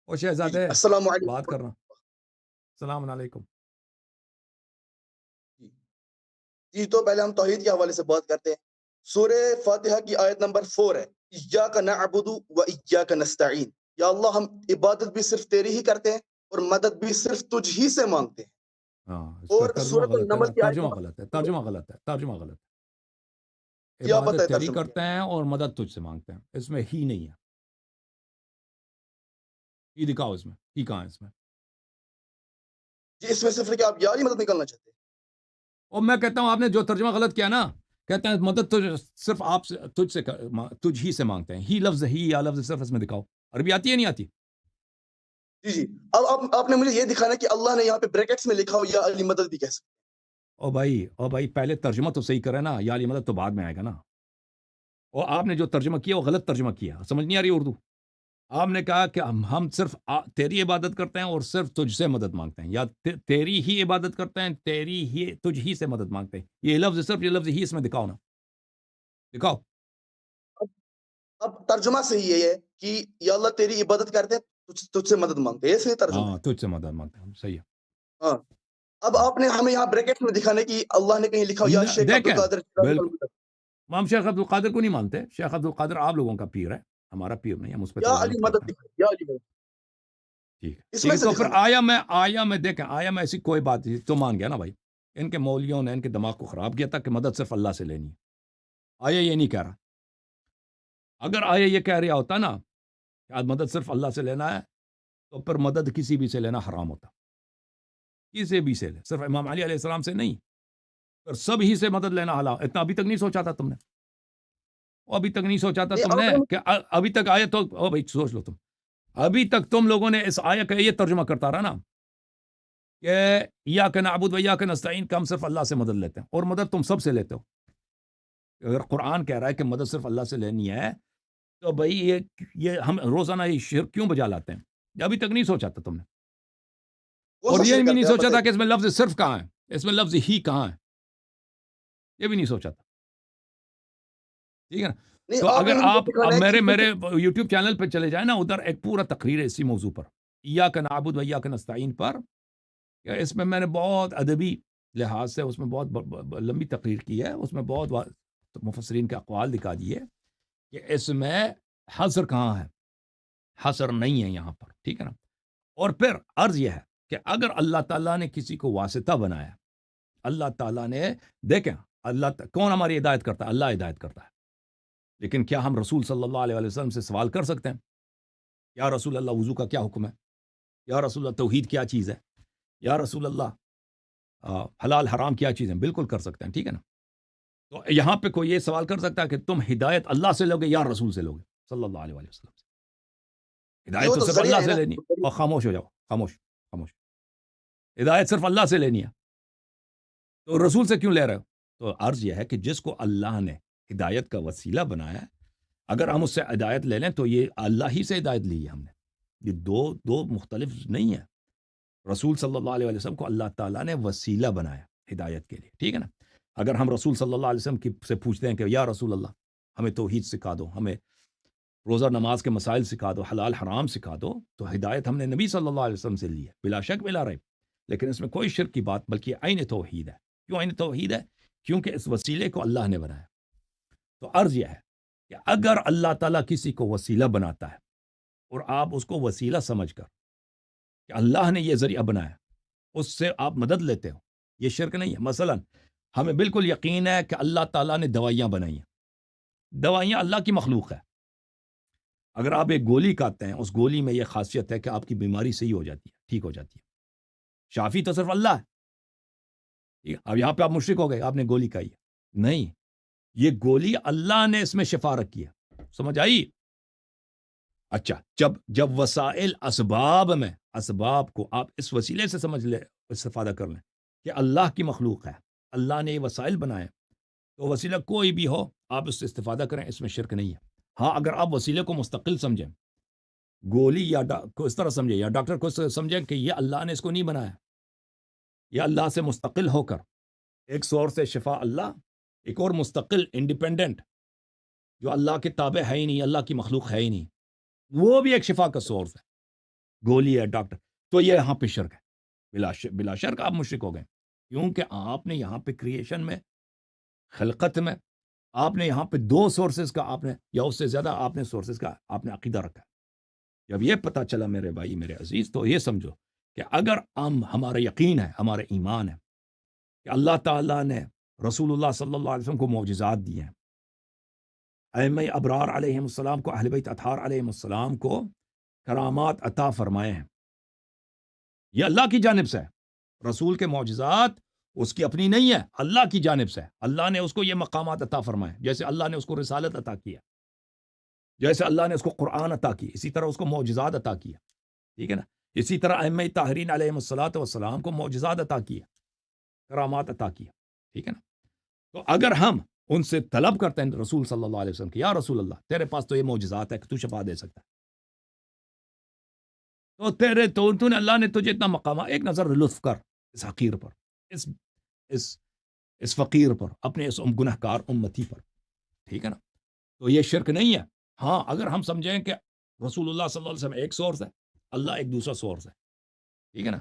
او جی شہزادے السلام بات علیکم۔ کرنا. السلام علیکم. جی جی، تو پہلے ہم توحید کے حوالے سے بات کرتے ہیں۔ سورہ فاتحہ کی آیت نمبر 4 ہے، ایاک نعبد و ایاک نستعین۔ یا اللہ، ہم عبادت بھی صرف تیری ہی کرتے ہیں اور مدد بھی صرف تجھ ہی سے مانگتے ہیں۔ ہاں اس کا اور ترجمہ سورۃ غلط ہے نا, النمل کی آیت ترجمہ نمبر غلط ہے, ترجمہ غلط ہے, ترجمہ غلط ہے. کیا پتہ ہے عبادت تیری ترجمہ کیا کرتے ہیں اور مدد تجھ سے مانگتے ہیں, اس میں ہی نہیں ہے. ہی دکھاؤ, اس میں ہی کہاں ہے اس میں؟ ہے؟ جی اس میں صرف کہ آپ یار ہی مدد نکالنا چاہتے ہیں۔ اور میں کہتا ہوں آپ نے جو ترجمہ غلط کیا نا, کہتے ہیں مدد صرف آپ سے تجھ ہی سے مانگتے ہیں. ہی لفظ ہی یا لفظ صرف اس میں دکھاؤ. عربی آتی ہے نہیں آتی؟ جی جی، اب آپ نے مجھے یہ دکھانا کہ اللہ نے یہاں پہ بریکٹس میں لکھا ہو یا علی مدد بھی کہہ سکتے او بھائی پہلے ترجمہ تو صحیح کرے نا, یا علی مدد تو بعد میں آئے گا نا. اور آپ نے جو ترجمہ کیا وہ غلط ترجمہ کیا, سمجھ نہیں آ رہی اردو. آپ نے کہا کہ ہم صرف تیری عبادت کرتے ہیں اور صرف تجھ سے مدد مانگتے ہیں, یا تیری ہی عبادت کرتے ہیں, تیری ہی تجھ ہی سے مدد مانگتے ہیں. یہ لفظ صرف یہ لفظ ہی اس میں دکھاؤ نا, دکھاؤ. اب ترجمہ صحیح ہے یہ کہ یا اللہ تیری عبادت کرتے ہیں تجھ سے مدد مانگتے ہیں، یہ صحیح ترجمہ ہے۔ ہاں تجھ سے مدد مانگتے ہیں, صحیح ہے. ہاں، اب آپ نے ہمیں یہاں بریکٹ میں دکھانے کی اللہ نے کہیں لکھا ہو یا شیخ عبد دیکھیں القادر بالکل, ہم شیخ عبد القادر کو نہیں مانتے. شیخ عبد القادر آپ لوگوں کا پیر ہے, ہمارا پیر نہیں, ہم اس پہ یا علی تلاوت مدد کرتے ہیں. دکھائی، یا علی مدد ٹھیک ہے اس ٹھیک میں ہے, سے تو پھر دکھانا۔ آیا میں دیکھیں, آیا میں ایسی کوئی بات نہیں, تو مان گیا نا بھائی. ان کے مولویوں نے ان کے دماغ کو خراب کیا تھا کہ مدد صرف اللہ سے لینی ہے. آیا یہ نہیں کہہ رہا. اگر آیا یہ کہہ رہا ہوتا نا کہ آج مدد صرف اللہ سے لینا ہے, تو پھر مدد کسی بھی سے لینا حرام ہوتا. کسی بھی سے لے, صرف امام علی علیہ السلام سے نہیں, پھر سب ہی سے مدد لینا حلال. اتنا ابھی تک نہیں سوچا تھا تم نے, ابھی تک نہیں سوچا تھا نہیں، تم اب نے آپ نے کہ ابھی تک آیا تو او بھائی سوچ لو تم. ابھی تک تم لوگوں نے اس آیا کا یہ ترجمہ کرتا رہا نا کہ ایاک نعبد و ایاک نستعین, کہ ہم صرف اللہ سے مدد لیتے ہیں, اور مدد تم سب سے لیتے ہو. اگر قرآن کہہ رہا ہے کہ مدد صرف اللہ سے لینی ہے, تو بھائی یہ ہم روزانہ یہ شرک کیوں بجا لاتے ہیں؟ یہ ابھی تک نہیں سوچا تھا تم نے. کون اور سا یہ شرک بھی نہیں کرتے ہیں آپ سوچا تھا بتائیے؟ کہ اس میں لفظ صرف کہاں ہے, اس میں لفظ ہی کہاں ہے, یہ بھی نہیں سوچا تھا. ٹھیک ہے نا. نہیں، تو آپ نے اگر مجھے یہ آپ اب دکھانا ہے میرے کہ میرے یوٹیوب چینل پہ چلے جائیں نا, ادھر ایک پورا تقریر ہے اسی موضوع پر, ایاک نعبد و ایاک نستعین پر. اس میں نے بہت ادبی لحاظ سے اس میں بہت لمبی تقریر کی ہے. اس میں بہت مفسرین کے اقوال دکھا دیے کہ اس میں حصر کہاں ہے. حصر نہیں ہے یہاں پر, ٹھیک ہے نا. اور پھر عرض یہ ہے کہ اگر اللہ تعالیٰ نے کسی کو واسطہ بنایا, اللہ تعالیٰ نے, دیکھیں کون ہماری ہدایت کرتا ہے؟ اللہ ہدایت کرتا ہے. لیکن کیا ہم رسول صلی اللہ علیہ وسلم سے سوال کر سکتے ہیں یا رسول اللہ وضو کا کیا حکم ہے, یا رسول اللہ توحید کیا چیز ہے, یا رسول اللہ حلال حرام کیا چیز ہے؟ بالکل کر سکتے ہیں, ٹھیک ہے نا. تو یہاں پہ کوئی یہ سوال کر سکتا ہے کہ تم ہدایت اللہ سے لوگے یا رسول سے لوگے صلی اللہ علیہ وسلم سے؟ یہ ہدایت وہ تو تو صرف ذریعہ اللہ ہے سے نا۔ لینی ہے. اور خاموش ہو جاؤ, خاموش خاموش. ہدایت صرف اللہ سے لینی ہے, تو رسول سے کیوں لے رہے ہو؟ تو عرض یہ ہے کہ جس کو اللہ نے ہدایت کا وسیلہ بنایا ہے, اگر ہم اس سے ہدایت لے لیں تو یہ اللہ ہی سے ہدایت لی ہے ہم نے. یہ دو مختلف نہیں ہے. رسول صلی اللہ علیہ وسلم کو اللہ تعالیٰ نے وسیلہ بنایا ہدایت کے لیے, ٹھیک ہے نا. اگر ہم رسول صلی اللہ علیہ وسلم سے پوچھتے ہیں کہ یا رسول اللہ ہمیں توحید سکھا دو, ہمیں روزہ نماز کے مسائل سکھا دو, حلال حرام سکھا دو, تو ہدایت ہم نے نبی صلی اللہ علیہ وسلم سے لی ہے, بلا شک بلا ریب. لیکن اس میں کوئی شرک کی بات, بلکہ عین توحید ہے. کیوں عین توحید ہے؟ کیونکہ اس وسیلے کو اللہ نے بنایا. تو عرض یہ ہے کہ اگر اللہ تعالیٰ کسی کو وسیلہ بناتا ہے اور آپ اس کو وسیلہ سمجھ کر کہ اللہ نے یہ ذریعہ بنایا, اس سے آپ مدد لیتے ہو, یہ شرک نہیں ہے. مثلا ہمیں بالکل یقین ہے کہ اللہ تعالیٰ نے دوائیاں بنائی ہیں. دوائیاں اللہ کی مخلوق ہے. اگر آپ ایک گولی کھاتے ہیں, اس گولی میں یہ خاصیت ہے کہ آپ کی بیماری صحیح ہو جاتی ہے, ٹھیک ہو جاتی ہے. شافی تو صرف اللہ ہے. اب یہاں پہ آپ مشرک ہو گئے, آپ نے گولی کھائی ہے. نہیں, یہ گولی اللہ نے اس میں شفا رکھی ہے. سمجھ آئی؟ اچھا, جب وسائل اسباب کو آپ اس وسیلے سے سمجھ لیں, استفادہ کر لیں کہ اللہ کی مخلوق ہے, اللہ نے یہ وسائل بنائے, تو وسیلہ کوئی بھی ہو آپ اس سے استفادہ کریں, اس میں شرک نہیں ہے. ہاں, اگر آپ وسیلے کو مستقل سمجھیں, گولی یا کو اس طرح سمجھیں, یا ڈاکٹر کو سمجھیں کہ یہ اللہ نے اس کو نہیں بنایا, یہ اللہ سے مستقل ہو کر, ایک سورس سے شفا اللہ, ایک اور مستقل انڈیپینڈنٹ جو اللہ کے تابع ہے ہی نہیں, اللہ کی مخلوق ہے ہی نہیں, وہ بھی ایک شفا کا سورس ہے. گولی ہے ڈاکٹر، تو یہ یہاں پہ شرک ہے، بلا شرک آپ مشرک ہو گئے، کیونکہ آپ نے یہاں پہ کریشن میں، خلقت میں، آپ نے یہاں پہ 2 سورسز کا آپ نے یا اس سے زیادہ آپ نے سورسز کا آپ نے عقیدہ رکھا ہے۔ جب یہ پتہ چلا میرے بھائی میرے عزیز، تو یہ سمجھو کہ اگر ہمارا یقین ہے، ہمارا ایمان ہے کہ اللہ تعالیٰ نے رسول اللہ صلی اللہ علیہ وسلم کو معجزات دیے ہیں، ائمہ ابرار علیہم السلام کو، اہل بیت اطہار علیہم السلام کو کرامات عطا فرمائے ہیں، یہ اللہ کی جانب سے ہے۔ رسول کے معجزات اس کی اپنی نہیں ہے، اللہ کی جانب سے ہے۔ اللہ نے اس کو یہ مقامات عطا فرمائے، جیسے اللہ نے اس کو رسالت عطا کیا، جیسے اللہ نے اس کو قرآن عطا کی، اسی طرح اس کو معجزات عطا کیا، ٹھیک ہے نا؟ اسی طرح ائمہ طاہرین علیہم الصلوۃ والسلام کو معجزات عطا کیا، کرامات عطا کیا، ٹھیک ہے نا؟ تو اگر ہم ان سے طلب کرتے ہیں رسول صلی اللہ علیہ وسلم کہ یا رسول اللہ تیرے پاس تو یہ معجزات ہے کہ تو شفا دے سکتا ہے، تو نے اللہ نے تجھے اتنا مقام، ایک نظر لطف کر اس حقیر پر، اس فقیر پر، اپنے اس گنہگار امتی پر، ٹھیک ہے نا؟ تو یہ شرک نہیں ہے۔ ہاں اگر ہم سمجھیں کہ رسول اللہ صلی اللہ علیہ وسلم ایک سورس ہے، اللہ ایک دوسرا سورس ہے، ٹھیک ہے نا؟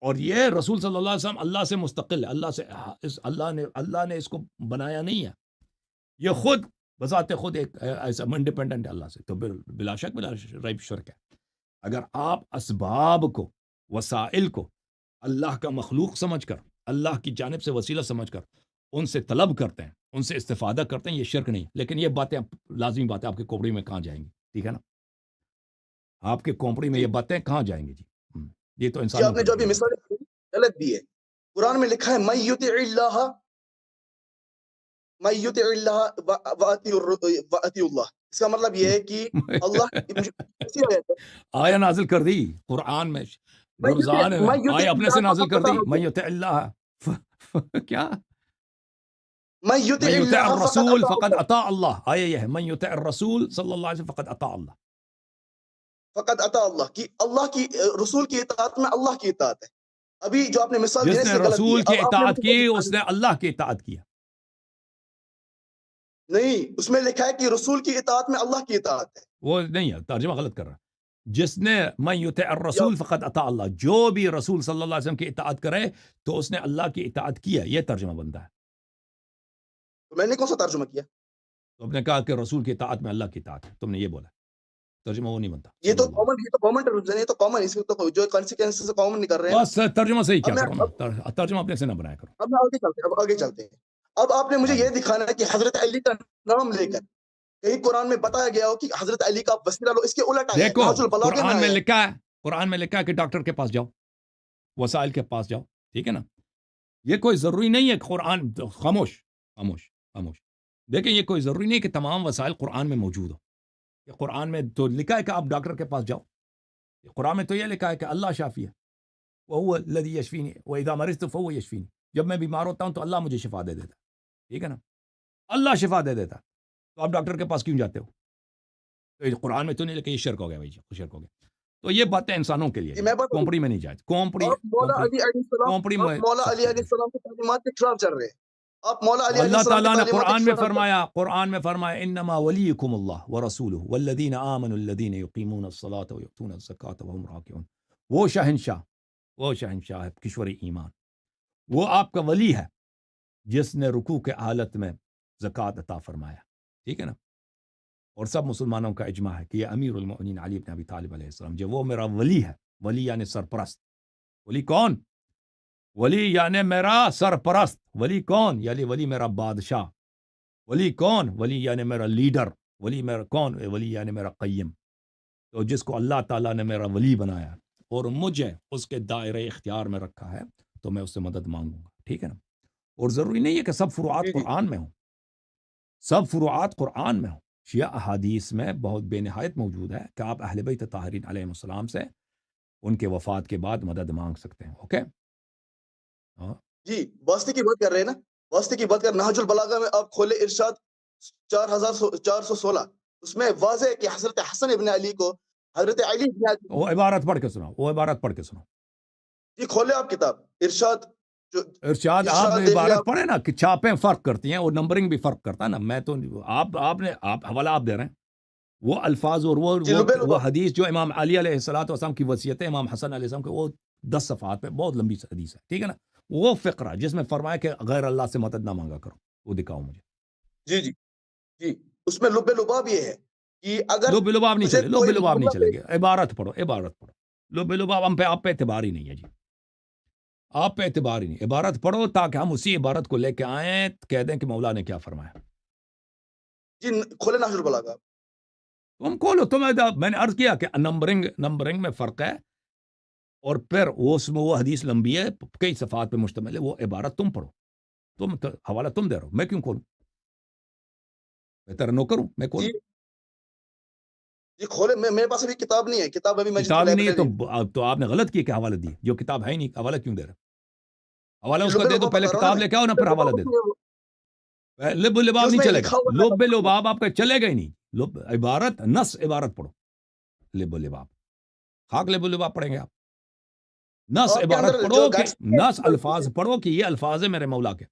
اور یہ رسول صلی اللہ علیہ وسلم اللہ سے مستقل ہے، اللہ نے اس کو بنایا نہیں ہے، یہ خود بذات خود ایک ایسا انڈیپینڈنٹ ہے اللہ سے، تو بلا شک ریب شرک ہے۔ اگر آپ اسباب کو، وسائل کو اللہ کا مخلوق سمجھ کر، اللہ کی جانب سے وسیلہ سمجھ کر ان سے طلب کرتے ہیں، ان سے استفادہ کرتے ہیں، یہ شرک نہیں۔ لیکن یہ باتیں لازمی باتیں آپ کے کوپڑی میں کہاں جائیں گی، ٹھیک ہے نا؟ آپ کے کوپڑی میں یہ باتیں کہاں جائیں گی جی؟ یہ تو انسان آپ نے جو ابھی مثال غلط دی ہے، قرآن میں لکھا ہے من یطع اللہ واطیع اللہ، اس کا مطلب یہ ہے کہ اللہ آیا نازل کر دی قرآن میں، رمضان میں آیا اپنے سے نازل کر دی، من یطع اللہ کیا من یطع من یطع اللہ الرسول فقد اطاع اللہ، آیا یہ ہے من یطع الرسول صلی اللہ علیہ وسلم فقد اطاع اللہ، فقد اطاع اللہ، کی اللہ کی رسول کی اطاعت میں اللہ کی اطاعت ہے۔ ابھی جو آپ نے مثال جس دینے نے سے غلط دی رسول ہے، کی اب آپ نے اطاعت مجھے کی اس نے اللہ کی اطاعت کیا۔ نہیں، اس میں لکھا ہے کہ رسول کی اطاعت میں اللہ کی اطاعت ہے، وہ نہیں ہے، ترجمہ غلط کر رہا۔ جس نے من یطع الرسول فقد اطاع اللہ، جو بھی رسول صلی اللہ علیہ وسلم کی اطاعت کرے تو اس نے اللہ کی اطاعت کی ہے، یہ ترجمہ بنتا ہے۔ تو میں نے کون سا ترجمہ کیا؟ تو نے کہا کہ رسول کی اطاعت میں اللہ کی اطاعت ہے، تم نے یہ بولا، ترجمہ وہ نہیں بنتا۔ یہ تو کامن ٹرمز ہیں، یہ تو کامن، اس میں تو جو کانسیکوینسز کامن نہیں کر رہے ہیں۔ بس ترجمہ صحیح کیا کرو نا، ترجمہ اپنے سے نہ بنایا کرو۔ اب آگے چلتے ہیں۔ اب آپ نے مجھے یہ دکھانا ہے کہ حضرت علی کا نام لے کر کہیں قرآن میں بتایا گیا ہو کہ حضرت علی کا وسیلہ لو، اس کے الٹ آیا ہے، دیکھو نہج البلاغہ قرآن میں آیا ہے۔ لکھا ہے، قرآن میں لکھا ہے کہ ڈاکٹر کے پاس جاؤ، وسائل کے پاس جاؤ، ٹھیک ہے نا؟ یہ کوئی ضروری نہیں ہے قرآن، خاموش خاموش خاموش، دیکھیں یہ کوئی ضروری نہیں کہ تمام وسائل قرآن میں موجود ہو۔ کہ قرآن میں تو لکھا ہے کہ آپ ڈاکٹر کے پاس جاؤ، قرآن میں تو یہ لکھا ہے کہ اللہ شافی ہے، وَهُوَ الَّذِي يَشْفِينِي وَإِذَا مَرِضْتُ فَهُوَ يَشْفِينِي، جب میں بیمار ہوتا ہوں تو اللہ مجھے شفا دے دیتا ہے، ٹھیک ہے نا؟ اللہ شفا دے دیتا، تو آپ ڈاکٹر کے پاس کیوں جاتے ہو؟ تو یہ قرآن میں تو نہیں لکھا، یہ شرک ہو گیا بھائی جی، شرک ہو گیا۔ تو یہ باتیں انسانوں کے لیے، کومپڑی میں نہیں جائے، کومپڑی مولا علی علیہ السلام کی تعلیمات کے خلاف چل رہے ہیں۔ آپ مولا علی علیہ اللہ السلام کی تعالیٰ نے تعلیمات قرآن میں فرمایا انما ولیکم اللہ ورسولہ والذین آمنوا الذین یقیمون الصلاۃ ویؤتون الزکاۃ وهم راکعون، وہ شہنشاہ ہے کشور ایمان، وہ آپ کا ولی ہے جس نے رکوع کے حالت میں زکوٰۃ عطا فرمایا، ٹھیک ہے نا؟ اور سب مسلمانوں کا اجماع ہے کہ یہ امیر المؤمنین علی بن ابی طالب علیہ السلام جو وہ میرا ولی ہے، ولی یعنی سرپرست۔ ولی کون؟ ولی یعنی میرا سرپرست۔ ولی کون؟ یعنی ولی میرا بادشاہ۔ ولی کون؟ ولی یعنی میرا لیڈر۔ ولی میرا کون؟ ولی یعنی میرا قیم۔ تو جس کو اللہ تعالیٰ نے میرا ولی بنایا اور مجھے اس کے دائرۂ اختیار میں رکھا ہے تو میں اس سے مدد مانگوں گا، ٹھیک ہے نا؟ اور ضروری نہیں ہے کہ سب فروعات قرآن میں ہوں، سب فروعات قرآن میں ہوں، شیعہ احادیث میں بہت بے نہایت موجود ہے کہ آپ اہل بیت طاہرین علیہم السلام سے ان کے وفات کے بعد مدد مانگ سکتے ہیں، اوکے؟ جی، واسطے کی بات کر رہے ہیں نا، واسطے کی بات کر، نہج البلاغہ میں آپ کھولے ارشاد 4416، اس میں واضح ہے کہ حضرت حسن ابن علی کو حضرت علی ابن علی، وہ عبارت پڑھ کے سناؤ، جی کھولے آپ کتاب ارشاد آپ نے عبارت پڑھے نا کہ چھاپیں فرق کرتی ہیں اور نمبرنگ بھی فرق کرتا ہے نا، میں تو آپ حوالہ آپ دے رہے ہیں، وہ الفاظ اور وہ حدیث جو امام علی علیہ السلام کی وصیت ہے امام حسن علیہ السلام کے، وہ 10 صفحات میں بہت لمبی حدیث ہے، ٹھیک ہے نا، وہ فقرہ جس میں فرمایا کہ غیر اللہ سے مدد نہ مانگا کرو، وہ دکھاؤ مجھے۔ جی جی جی، اس میں لب لباب یہ ہے کہ اگر لب لباب نہیں تجھے چلے، لب کوئی لباب نہیں معاملہ چلے گی، عبارت پڑھو، عبارت پڑھو، لب لباب ہم پہ آپ پہ اعتبار ہی نہیں ہے جی، آپ پہ اعتبار ہی نہیں، عبارت پڑھو تاکہ ہم اسی عبارت کو لے کے آئیں، کہہ دیں کہ مولا نے کیا فرمایا۔ جی کھولے نحج البلاغہ، تم کھولو، میں نے عرض کیا کہ نمبرنگ میں فرق ہے، اور پھر اس میں وہ حدیث لمبی ہے، کئی صفحات پہ مشتمل ہے، وہ عبارت تم پڑھو، تم حوالہ تم دے رہو، میں کیوں کھولوں؟ بہتر نو کروں، میں کھولوں؟ جی کھولے، میرے پاس ابھی کتاب نہیں ہے، کتاب ابھی مسجد کتاب کی ہی نہیں ہے لائبریری، تو آپ نے غلط کی کہ حوالہ دی، جو کتاب ہے ہی نہیں، حوالہ کیوں دے رہے؟ حوالہ اس لب کو دے دو، لباب پہلے بتا رہا کتاب ہوں لے کے آؤ نا، پھر حوالہ دے دو۔ لب لباب نہیں میں چلے گا، لکھا ہوا تھا لب لباب آپ کا چلے گا ہی نہیں، عبارت نص عبارت پڑھو، لب لباب خاک لب لباب پڑھیں گے آپ، نص آپ کے عبارت اندر پڑھو جو کہ گائیڈ نص الفاظ پڑھو کہ یہ الفاظ ہے میرے مولا کے،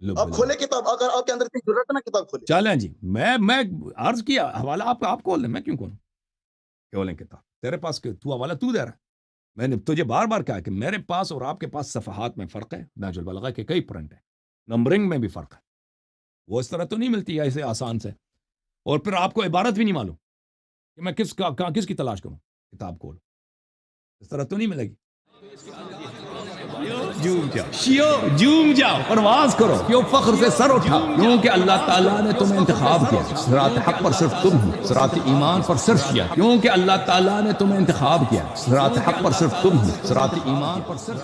لب آپ لباب۔ کھولے کتاب، اگر آپ کے اندر اتنی ضرورت ہے نا کتاب کھولے۔ چلیں جی، میں عرض کیا حوالہ آپ کھول لیں، میں کیوں کھولوں؟ کھولیں کتاب، تیرے پاس تو حوالہ تو دے رہا ہے، میں نے تجھے بار بار کہا کہ میرے پاس اور آپ کے پاس صفحات میں فرق ہے، نہج البلاغہ کے کئی پرنٹ ہیں، نمبرنگ میں بھی فرق ہے، وہ اس طرح تو نہیں ملتی ہے ایسے آسان سے، اور پھر آپ کو عبارت بھی نہیں معلوم کہ میں کس کی تلاش کروں، کتاب کھول، اس طرح تو نہیں ملے گی۔ جوم جاؤ، پرواز کرو، کیوں فخر سے سر اٹھا، کیونکہ اللہ تعالیٰ نے تمہیں انتخاب کیا، صراط حق پر صرف تم ہو، صراط ایمان پر صرف کیا، کیونکہ اللہ تعالیٰ نے تمہیں انتخاب کیا، صراط حق پر صرف تم ہو، صراط ایمان پر صرف